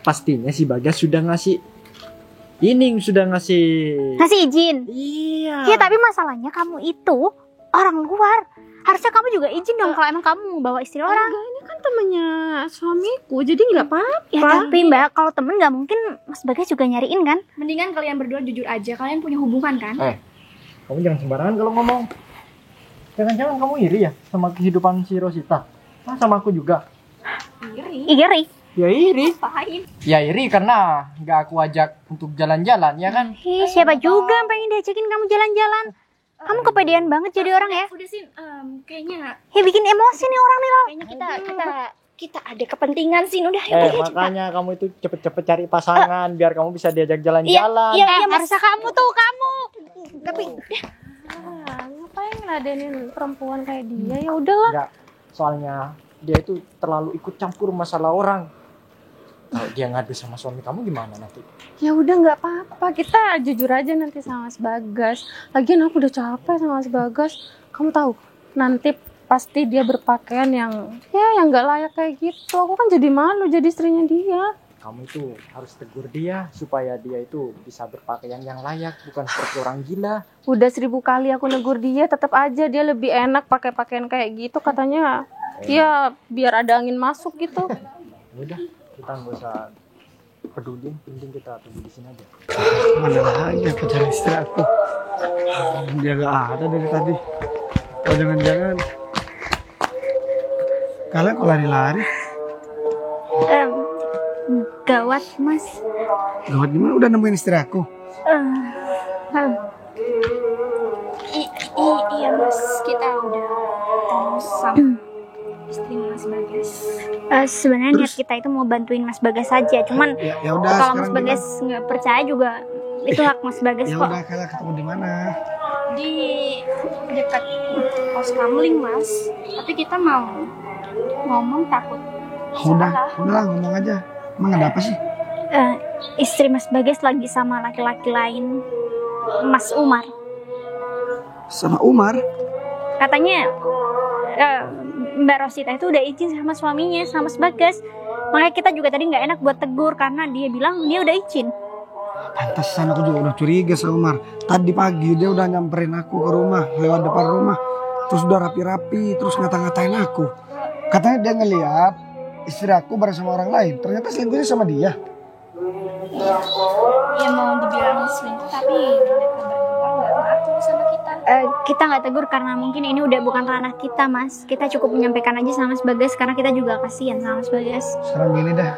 Pastinya si Bagas sudah ngasih Ngasih izin. Iya. Iya, tapi masalahnya kamu itu orang luar. Harusnya kamu juga izin dong kalau emang kamu bawa istri orang. Enggak, ini kan temennya suamiku, jadi nggak apa-apa. Ya tapi Mbak, kalau temen nggak mungkin Mas Bagas juga nyariin kan? Mendingan kalian berdua jujur aja, kalian punya hubungan kan? Kamu jangan sembarangan kalau ngomong. Jangan-jangan kamu iri ya sama kehidupan si Rosita? Nah, sama aku juga. Iri. Ya iri. Ngapain? Ya iri karena nggak aku ajak untuk jalan-jalan, ya kan? Siapa juga yang pengen diajakin kamu jalan-jalan? Kamu kepedean banget jadi orang ya? Udah sih, kayaknya Bikin emosi nih orang nih lo. kita ada kepentingan sih, udah yuk pergi aja. Makanya kamu itu cepet-cepet cari pasangan biar kamu bisa diajak jalan-jalan. Iya, harusnya kamu tuh, kamu. Tapi Ngapain ngeladenin perempuan kayak dia? Ya udahlah. Enggak, soalnya dia itu terlalu ikut campur masalah orang. Kalau dia ngadu sama suami kamu gimana nanti? Ya udah nggak apa-apa, kita jujur aja nanti sama Mas Bagas. Lagian aku udah capek sama Mas Bagas. Kamu tahu, nanti pasti dia berpakaian yang nggak layak kayak gitu. Aku kan jadi malu jadi istrinya dia. Kamu itu harus tegur dia supaya dia itu bisa berpakaian yang layak, bukan seperti orang gila. Udah 1000 kali aku negur dia, tetap aja dia lebih enak pakai pakaian kayak gitu. Katanya, ya biar ada angin masuk gitu. Udah, kita nggak usah peduli, penting kita tunggu di sini aja. Mana lagi aku cari istri aku. Dia gak ada dari tadi. Oh jangan-jangan kalian kok lari-lari? Gawat, Mas. Gawat gimana? Udah nemuin istri aku? iya Mas, kita udah ketemu sama istri Mas Bagas. Sebenarnya niat kita itu mau bantuin Mas Bagas saja, cuman Ya udah. kalau Mas sekarang Bagas nggak percaya juga itu hak Mas Bagas Ya kok. udah, kalian ketemu di mana? Di dekat pos kamling Mas, tapi kita mau ngomong takut Udah ngomong aja. Emang ada apa sih? Istri Mas Bagas lagi sama laki-laki lain, Mas Umar. Sama Umar? Katanya Mbak Rosita itu udah izin sama suaminya, sama Mas Bagas. Makanya kita juga tadi nggak enak buat tegur karena dia bilang dia udah izin. Pantesan aku juga udah curiga sama Umar. Tadi pagi dia udah nyamperin aku ke rumah, lewat depan rumah. Terus udah rapi-rapi, terus ngata-ngatain aku. Katanya dia ngeliat istri aku bareng sama orang lain. Ternyata selingkuhnya sama dia. ya mau dibilang selingkuh, tapi mereka berdua nggak ngaku sama kita. Kita nggak tegur karena mungkin ini udah bukan ranah kita, Mas. Kita cukup menyampaikan aja sama Mas Bagas karena kita juga kasihan sama Mas Bagas. Sekarang gini dah.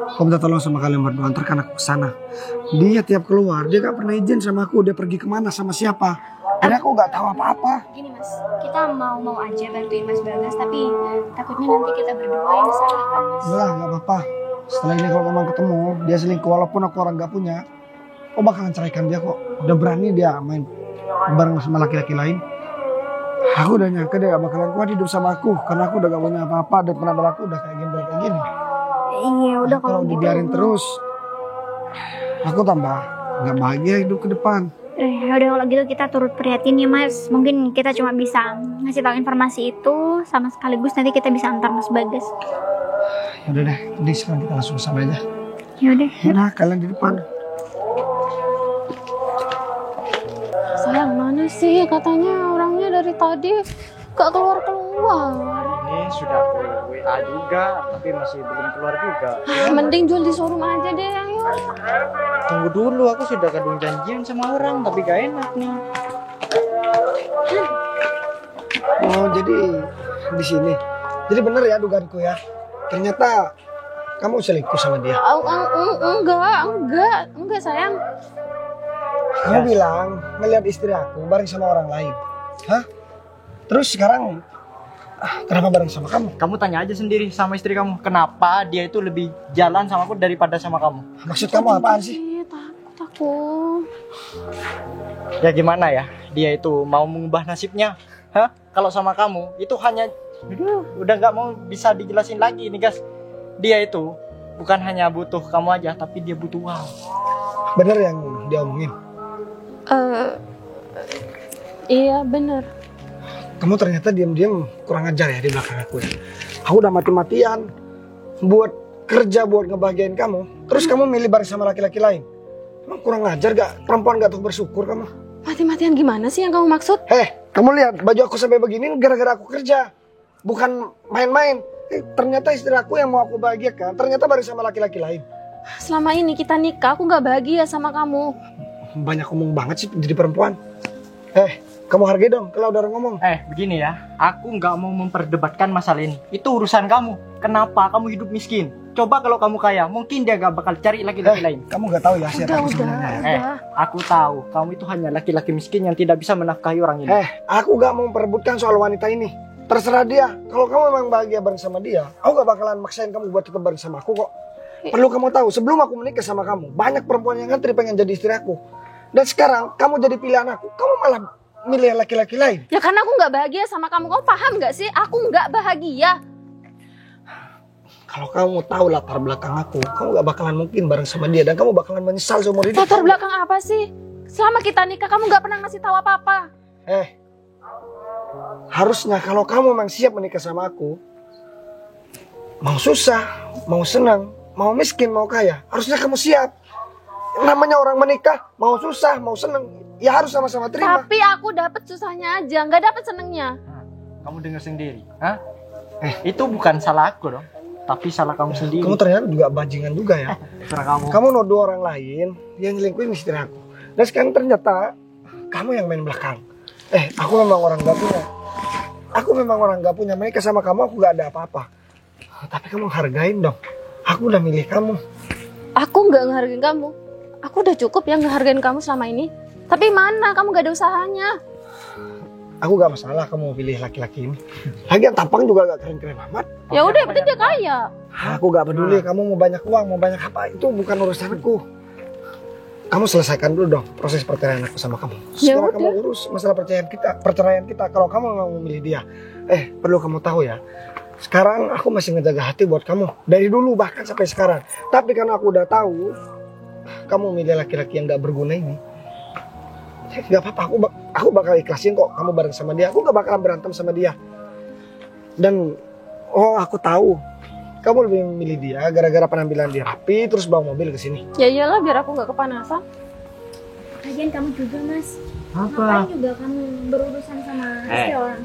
Aku minta tolong sama kalian berdua, antarkan aku ke sana. Dia tiap keluar, dia gak pernah izin sama aku. Dia pergi kemana, sama siapa. Dan aku gak tahu apa-apa. Gini Mas, kita mau aja bantuin Mas Bagas, tapi takutnya nanti kita berdua yang disalahkan Mas. Udah gak apa-apa. Setelah ini kalau memang ketemu, dia selingkuh walaupun aku orang gak punya, aku bakalan ceraikan dia kok. Udah berani dia main bareng sama laki-laki lain. Aku udah nyangka dia gak bakalan kuat hidup sama aku. Karena aku udah gak punya apa-apa dan penampilan aku udah kayak gembel kayak gini. Iya, udah kalau gitu. dibiarin terus, aku tambah gak bahagia hidup ke depan. Udah kalau gitu kita turut prihatin ya Mas. Mungkin kita cuma bisa ngasih tahu informasi itu sama sekaligus nanti kita bisa antar Mas Bagas. Yaudah deh, jadi sekarang kita langsung sama aja. Yaudah. Yaudah, kalian di depan. Sayang, mana sih? Katanya orangnya dari tadi gak keluar-keluar. Ini sudah aku WA juga, tapi masih belum keluar juga. Mending jual di showroom aja deh, ayo. Tunggu dulu, aku sudah kadung janjian sama orang, tapi gak enak nih. Oh, jadi di sini. Jadi bener ya dugaanku ya. Ternyata kamu selingkuh sama dia. Enggak sayang. Kamu bilang ngelihat istri aku bareng sama orang lain. Hah? Terus sekarang kenapa bareng sama kamu? Kamu tanya aja sendiri sama istri kamu, kenapa dia itu lebih jalan sama aku daripada sama kamu? Maksud kamu apaan sih? Takut aku. Ya gimana ya, dia itu mau mengubah nasibnya. Hah? Kalau sama kamu, itu hanya udah nggak mau bisa dijelasin lagi nih guys. Dia itu bukan hanya butuh kamu aja, tapi dia butuh uang. Bener yang dia omongin? Iya bener. Kamu ternyata diam-diam kurang ajar ya di belakang aku ya. Aku udah mati-matian buat kerja buat ngebahagiain kamu. Terus kamu milih bareng sama laki-laki lain. Emang kurang ajar gak? Perempuan gak tuh bersyukur kamu? Mati-matian gimana sih yang kamu maksud? Kamu lihat baju aku sampai begini gara-gara aku kerja. Bukan main-main. Ternyata istri aku yang mau aku bahagiakan, ternyata bareng sama laki-laki lain. Selama ini kita nikah, aku gak bahagia sama kamu. Banyak ngomong banget sih jadi perempuan. Kamu hargai dong kalau udah ngomong. Begini ya, aku nggak mau memperdebatkan masalah ini. Itu urusan kamu. Kenapa kamu hidup miskin? Coba kalau kamu kaya, mungkin dia gak bakal cari laki-laki lain. Kamu gak tahu ya siapa aku sebenarnya. Aku tahu, kamu itu hanya laki-laki miskin yang tidak bisa menafkahi orang ini. Aku gak mau memperebutkan soal wanita ini. Terserah dia. Kalau kamu memang bahagia bareng sama dia, aku gak bakalan maksain kamu buat tetap bareng sama aku kok. Perlu kamu tahu, sebelum aku menikah sama kamu, banyak perempuan yang ngantri pengen jadi istri aku. Dan sekarang kamu jadi pilihan aku, kamu malah milih laki-laki lain. Ya karena aku gak bahagia sama kamu. Kamu paham gak sih? Aku gak bahagia. Kalau kamu tahu latar belakang aku, kamu gak bakalan mungkin bareng sama dia. Dan kamu bakalan menyesal seumur hidup. Latar belakang apa sih? Selama kita nikah kamu gak pernah ngasih tahu apa-apa. Harusnya kalau kamu memang siap menikah sama aku, mau susah, mau senang, mau miskin, mau kaya, harusnya kamu siap. Namanya orang menikah, mau susah, mau senang, ya harus sama-sama terima. Tapi aku dapat susahnya aja, nggak dapat senengnya. Kamu dengar sendiri, hah? Itu bukan salah aku dong, tapi salah kamu sendiri. Kamu ternyata juga bajingan juga ya. Terserah kamu. Kamu nuduh orang lain yang nyelingkuhin istri aku. Dan sekarang ternyata kamu yang main belakang. Aku memang orang gak punya. Aku memang orang gak punya. Menikah sama kamu aku gak ada apa-apa. Tapi kamu hargain dong. Aku udah milih kamu. Aku nggak ngehargain kamu. Aku udah cukup yang ngehargain kamu selama ini. Tapi mana kamu gak ada usahanya. Aku gak masalah kamu pilih laki-laki ini. Lagian tampang juga gak keren-keren amat. Ya udah, yang penting dia kaya. Aku gak peduli kamu mau banyak uang, mau banyak apa, itu bukan urusanku. Kamu selesaikan dulu dong proses perceraian aku sama kamu. Sekarang kamu urus masalah perceraian kita. Kalau kamu memang memilih dia. Perlu kamu tahu ya. Sekarang aku masih ngejaga hati buat kamu. Dari dulu bahkan sampai sekarang. Tapi karena aku udah tahu kamu milih laki-laki yang gak berguna ini, gak apa-apa, aku bakal ikhlasin kok kamu bareng sama dia. Aku gak bakalan berantem sama dia. Dan aku tahu kamu lebih memilih dia gara-gara penampilan dia rapi terus bawa mobil ke sini. Ya iyalah, biar aku nggak kepanasan. Lagian kamu juga, Mas. Apa? Ngapain juga kamu berurusan sama istri orang?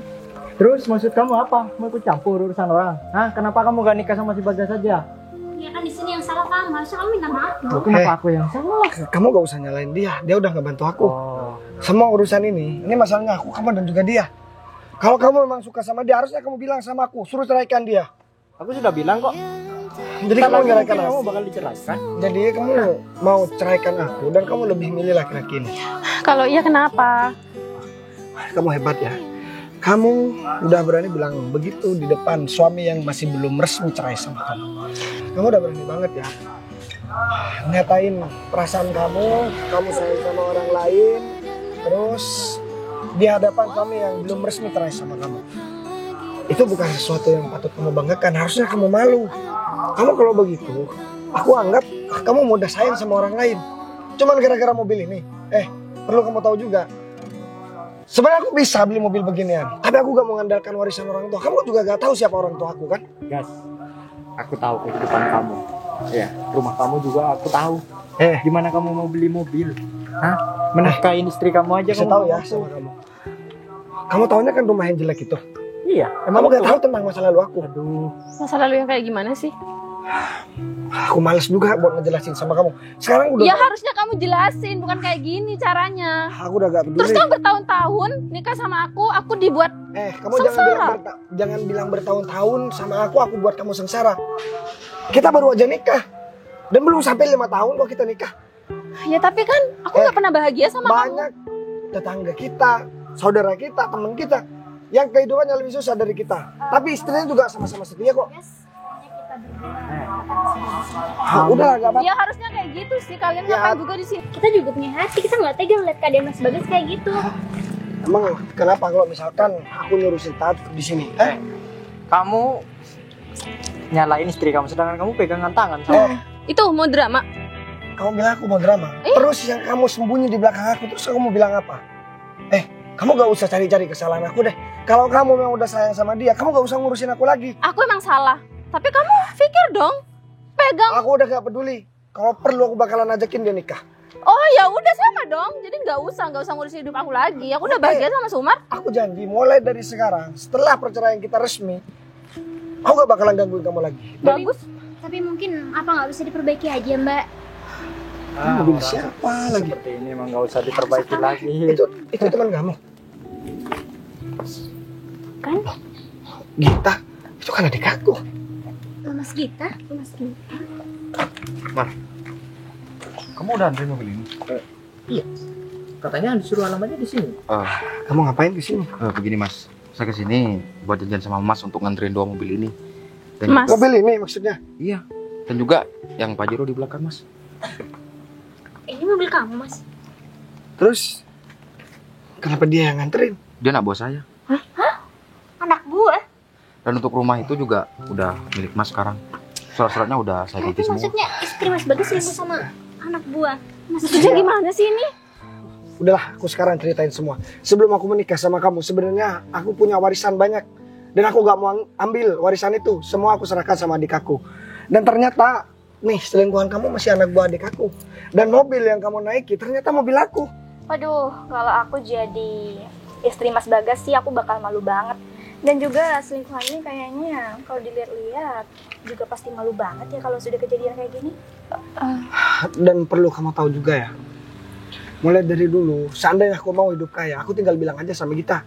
Terus maksud kamu apa? Mau ikut campur urusan orang? Hah? Kenapa kamu gak nikah sama si Bagas saja? Ya kan di sini yang salah kamu, harusnya kamu minta maaf dong. Kenapa aku yang salah? Kamu gak usah nyalain dia udah gak bantu aku. Semua urusan ini masalahnya aku, kamu dan juga dia. Kalau kamu memang suka sama dia, harusnya kamu bilang sama aku, suruh ceraikan dia. Aku sudah bilang kok. Jadi kamu ceraikan aku. Kamu bakal diceraikan. Jadi kamu mau ceraikan aku dan kamu lebih milih laki-laki ini. Kalau iya kenapa? Kamu hebat ya. Kamu udah berani bilang begitu di depan suami yang masih belum resmi cerai sama kamu. Kamu udah berani banget ya. Nyatain perasaan kamu sayang sama orang lain, terus di hadapan suami yang belum resmi cerai sama kamu. Itu bukan sesuatu yang patut kamu banggakan, harusnya kamu malu. Kamu kalau begitu, aku anggap kamu mudah sayang sama orang lain. Cuman gara-gara mobil ini. Perlu kamu tahu juga. Sebenarnya aku bisa beli mobil beginian, tapi aku gak mengandalkan warisan orang tua. Kamu juga gak tahu siapa orang tua aku kan? Gas, aku tahu kehidupan kamu. Ya, rumah kamu juga aku tahu. Gimana kamu mau beli mobil? Hah? Menafkahin istri kamu aja. Saya tahu ya sama kamu. Kamu tahunya kan rumah yang jelek itu. Iya, Kamu gak betul. tahu tentang masa lalu aku. Aduh, Masa lalu yang kayak gimana sih? Aku males juga buat ngejelasin sama kamu. Sekarang udah Ya harusnya kamu jelasin, bukan kayak gini caranya. aku udah gak peduli. Terus kamu bertahun-tahun nikah sama aku dibuat Kamu sengsara. jangan bilang bertahun-tahun sama aku buat kamu sengsara. Kita baru aja nikah. Dan belum sampai 5 tahun kok kita nikah. ya tapi kan aku nggak pernah bahagia sama kamu. Banyak tetangga kita, saudara kita, teman kita yang kehidupannya lebih susah dari kita. Tapi istrinya juga sama-sama setia kok. Udah gak apa-apa. Ya harusnya kayak gitu sih, kalian Ya. ngapain juga di sini? Kita juga punya hati, kita nggak tega lihat keadaan Mas Bagas kayak gitu. Emang kenapa kalau misalkan aku nyurusin Tat di sini? kamu nyalain istri kamu sedangkan kamu pegangan tangan sama Itu mau drama. Kamu bilang aku mau drama. Terus yang kamu sembunyi di belakang aku, terus kamu mau bilang apa? Kamu gak usah cari-cari kesalahan aku deh. Kalau kamu memang udah sayang sama dia, kamu gak usah ngurusin aku lagi. Aku emang salah. Tapi kamu pikir dong, pegang. Aku udah gak peduli. Kalau perlu aku bakalan ajakin dia nikah. Oh ya udah sama dong. Jadi nggak usah ngurusin hidup aku lagi. Aku udah bahagia sama Sumar. Aku janji mulai dari sekarang, setelah perceraian kita resmi, aku gak bakalan gangguin kamu lagi. Bagus. Tapi mungkin apa nggak bisa diperbaiki aja Mbak? Mobil siapa lagi? seperti ini emang nggak usah diperbaiki lagi. Itu teman kamu. Kan? Gita, itu kan adik aku. Mas Gita? Kamu udah antri mobil ini? Katanya disuruh alamatnya di sini. Kamu ngapain di sini? Begini Mas, saya kesini buat janjian sama Mas untuk nganterin 2 mobil ini. Dan Mas. Mobil ini maksudnya? Iya, dan juga yang Pajero di belakang Mas. Ini mobil kamu Mas? Terus kenapa dia yang nganterin? Dia anak buah saya. Anak buah? Dan untuk rumah itu juga udah milik Mas sekarang. Surat-suratnya udah saya Tapi ganti semua. maksudnya istri Mas Bagas selingkuh sama anak buah Mas Maksudnya gimana sih ini? Udahlah, aku sekarang ceritain semua. Sebelum aku menikah sama kamu, sebenarnya aku punya warisan banyak. Dan aku gak mau ambil warisan itu. Semua aku serahkan sama adik aku. Dan ternyata, nih selingkuhan kamu masih anak buah adik aku. Dan mobil yang kamu naiki ternyata mobil aku. Waduh, kalau aku jadi istri Mas Bagas sih aku bakal malu banget. Dan juga selingkuhan ini kayaknya kalau dilihat-lihat juga pasti malu banget ya kalau sudah kejadian kayak gini. Dan perlu kamu tahu juga ya, mulai dari dulu, seandainya aku mau hidup kaya, aku tinggal bilang aja sama Gita.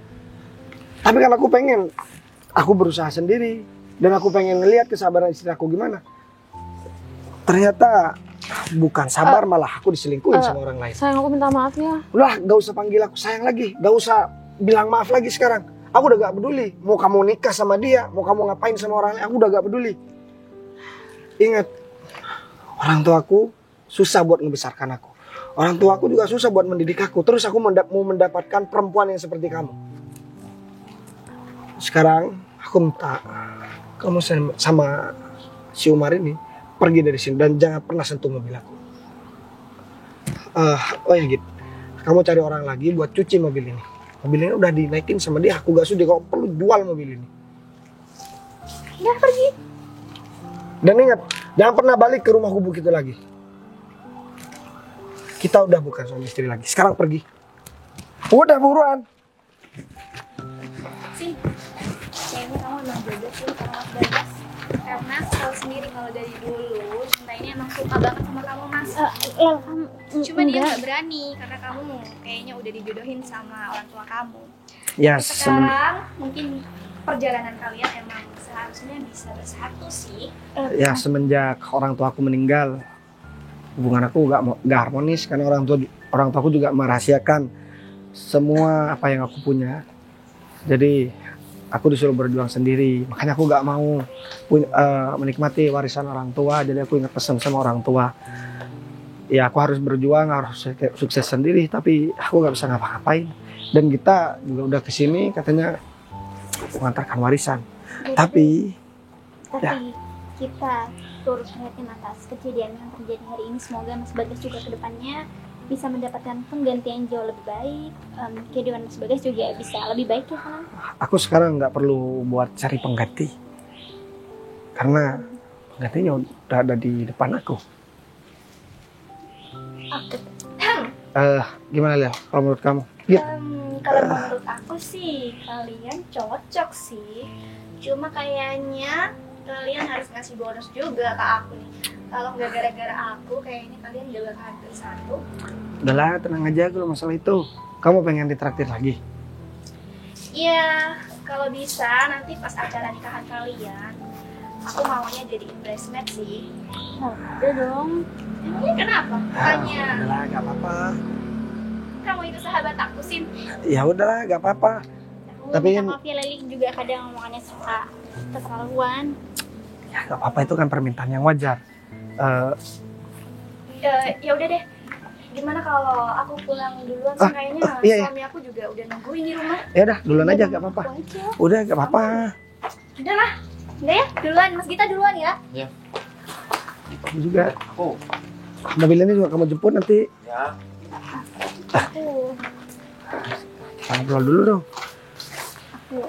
Tapi kan aku berusaha sendiri. Dan aku pengen ngelihat kesabaran istri aku gimana. Ternyata bukan sabar, malah aku diselingkuhin sama orang lain. Sayang, aku minta maaf ya. Udah, gak usah panggil aku sayang lagi. Gak usah bilang maaf lagi sekarang. Aku udah gak peduli. Mau kamu nikah sama dia, mau kamu ngapain sama orang lain, aku udah gak peduli. Ingat, orang tua aku susah buat ngebesarkan aku. Orang tua aku juga susah buat mendidik aku. Terus aku mau mendapatkan perempuan yang seperti kamu. Sekarang aku minta kamu sama si Umar ini pergi dari sini dan jangan pernah sentuh mobil aku. Oh ya gitu, kamu cari orang lagi buat cuci mobil ini. Mobil ini udah dinaikin sama dia. Aku gak sudi kalau perlu jual mobil ini. Ya pergi. Dan ingat, jangan pernah balik ke rumah gubuk itu lagi. Kita udah bukan suami istri lagi. Sekarang pergi. Udah buruan. Sih, kayaknya kamu emang jodoh sih sama Mas Bagas. Karena aku tahu sendiri kalau dari dulu Cinta ini emang suka banget sama kamu Mas. kamu Cuma dia nggak berani karena kamu kayaknya udah dijodohin sama orang tua kamu. Ya, Sekarang mungkin perjalanan kalian emang seharusnya bisa bersatu sih. ya semenjak orang tua aku meninggal, hubungan aku gak harmonis karena orang tua aku juga merahasiakan semua apa yang aku punya. Jadi aku disuruh berjuang sendiri, makanya aku gak mau menikmati warisan orang tua. Jadi aku ingat pesan sama orang tua, ya aku harus berjuang, harus sukses sendiri, tapi aku gak bisa ngapa-ngapain. Dan kita juga udah kesini katanya mengantarkan warisan. Tapi ya. Kita turut prihatin atas kejadian yang terjadi hari ini. Semoga Mas Bagas juga kedepannya bisa mendapatkan penggantian jauh lebih baik. Kehidupan Mas Bagas juga bisa lebih baik ya kan? Aku sekarang nggak perlu buat cari pengganti, karena penggantinya udah ada di depan aku. Oke. Gimana Lel, kalau menurut kamu? Git. Kalau menurut aku sih kalian cocok sih. Cuma kayaknya kalian harus ngasih bonus juga ke aku nih. Kalau nggak gara-gara aku, kayaknya kalian gak bakal bersatu. Udah lah, tenang aja kalau masalah itu. Kamu pengen ditraktir lagi? Iya, kalau bisa nanti pas acara nikahan kalian, aku maunya jadi bridesmaid sih. Udah dong. Emangnya kenapa? Bukannya Udah lah, gak apa-apa. kamu itu sahabat aku, Sin. Ya udahlah, gak apa-apa. Aku Tapi minta kan- maaf ya Leli juga kadang ngomongannya suka keterlaluan. Ya gak apa-apa, itu kan permintaan yang wajar. Ya udah deh. Gimana kalau aku pulang duluan sih? Kayaknya iya. suami aku juga udah nungguin di rumah. Ya udah, duluan aja, gak apa-apa. Aku aja. Udah, gak apa-apa. Udah lah. Udah ya, duluan. Mas Gita duluan ya. Kamu juga. Oh. Mobil ini juga kamu jemput nanti. Ya. Kamu pulang dulu dong.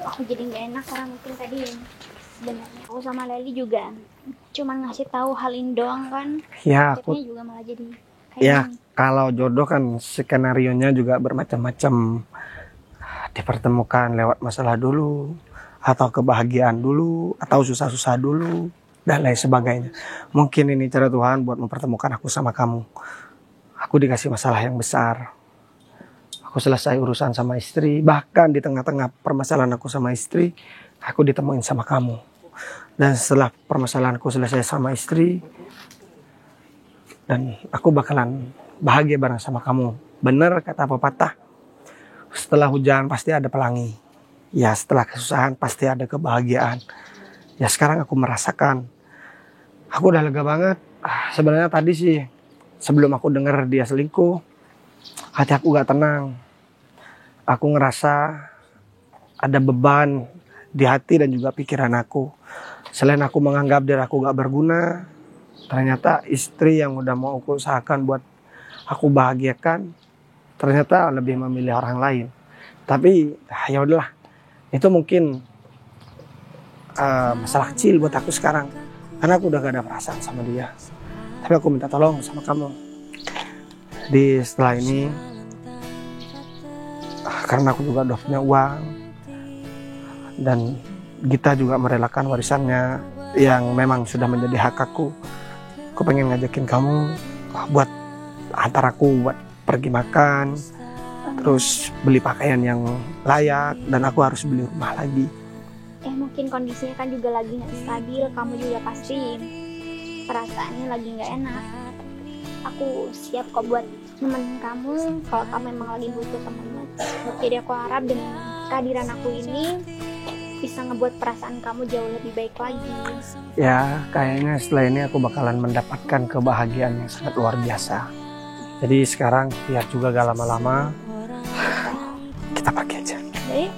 Aku jadi nggak enak karena mungkin tadi sebenarnya aku sama Leli juga cuman ngasih tahu hal ini doang kan. Ya, aku Akhirnya juga malah jadi kayak ya, gini. kalau jodoh kan skenarionya juga bermacam-macam. Dipertemukan lewat masalah dulu, atau kebahagiaan dulu, atau susah-susah dulu, dan lain sebagainya. Mungkin ini cara Tuhan buat mempertemukan aku sama kamu. Aku dikasih masalah yang besar. Aku selesai urusan sama istri, bahkan di tengah-tengah permasalahan aku sama istri, aku ditemuin sama kamu. Dan setelah permasalahanku selesai sama istri, dan aku bakalan bahagia bareng sama kamu. Bener kata pepatah, setelah hujan pasti ada pelangi. Ya, setelah kesusahan pasti ada kebahagiaan. Ya, sekarang aku merasakan. Aku udah lega banget. Sebenarnya tadi sih, sebelum aku dengar dia selingkuh, hati aku gak tenang. Aku ngerasa ada beban di hati dan juga pikiran aku. Selain aku menganggap diri aku gak berguna, ternyata istri yang udah mau aku usahakan buat aku bahagiakan, ternyata lebih memilih orang lain. Tapi ya udahlah, itu mungkin masalah kecil buat aku sekarang, karena aku udah gak ada perasaan sama dia. Tapi aku minta tolong sama kamu, setelah ini, karena aku juga udah punya uang dan Gita juga merelakan warisannya yang memang sudah menjadi hak aku. Aku pengen ngajakin kamu buat antar aku buat pergi makan, terus beli pakaian yang layak, dan aku harus beli rumah lagi. Mungkin kondisinya kan juga lagi nggak stabil, kamu juga pasti perasaannya lagi nggak enak. Aku siap kok buat nemenin kamu kalau kamu memang lagi butuh teman. Jadi aku harap dengan kehadiran aku ini bisa ngebuat perasaan kamu jauh lebih baik lagi. Ya, kayaknya setelah ini aku bakalan mendapatkan kebahagiaan yang sangat luar biasa. Jadi sekarang biar juga gak lama-lama, kita pergi aja. Baik.